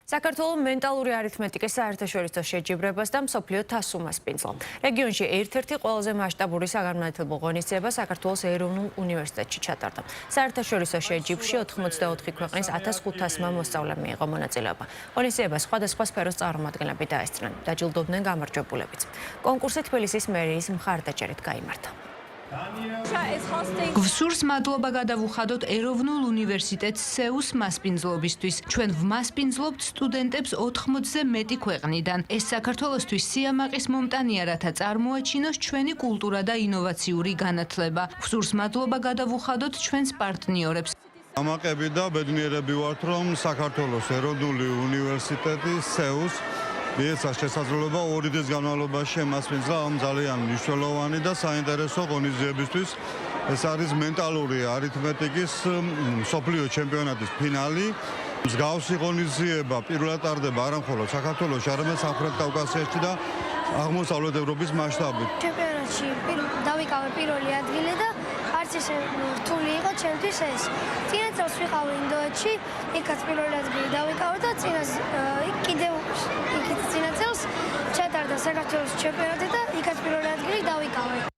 საქართველოს მენტალური არითმეტიკის საერთაშორისო შეჯიბრებას და მსოფლიო თასს უმასპინძლო. რეგიონში ერთ-ერთი ყველაზე მასშტაბური საგანმანათლებლო ღონისძიება საქართველოს ეროვნულ უნივერსიტეტში ჩატარდა. საერთაშორისო შეჯიბრში 84 ქვეყნის 1500-მა მოსწავლემ მიიღო მონაწილეობა. ღონისძიებას სხვადასხვა სფეროს წარმომადგენლები დაესწრნენ. დაჯილდოვდნენ გამარჯვებულებიც. კონკურსი თბილისის მერიის მხარდაჭერით გაიმართა. გვსურს მადლობა გადავუხადოთ ეროვნულ უნივერსიტეტს სეუს მასპინძლობისთვის. ჩვენ ვმასპინძლობთ სტუდენტებს 80-ზე მეტი ქვეყნიდან. ეს საქართველოსთვის სიამაყის მომტანია, რათა წარმოაჩინოს ჩვენი კულტურა და ინოვაციური განათლება. გვსურს მადლობა გადავუხადოთ ჩვენს პარტნიორებს. ამაყები და ბედნიერები ვართ, რომ საქართველოს ეროვნული უნივერსიტეტი სეუს მიეცა შესაძლებლობა 2 დღის განმავლობაში შემასპინძლა ამ ძალიან მნიშვნელოვანი და საინტერესო ღონისძიებისთვის. ეს არის მენტალური არითმეტიკის მსოფლიო ჩემპიონატის ფინალი. მსგავსი ღონისძიება პირველად ტარდება არა მხოლოდ საქართველოში, არამედ სამხრეთ კავკასიაში და აღმოსავლეთ ევროპის მასშტაბით. ჩემპიონატში დავიკავე პირველი ადგილი და არც ისე რთული იყო ჩემთვის ეს. წინა წელს ვიყავი ინდოეთში, იქაც პირველი ადგილი დავიკავე და კიდევ წინა წელს ჩატარდა საქართველოს ჩემპიონატი და იქაც პირველი ადგილი დავიკავე.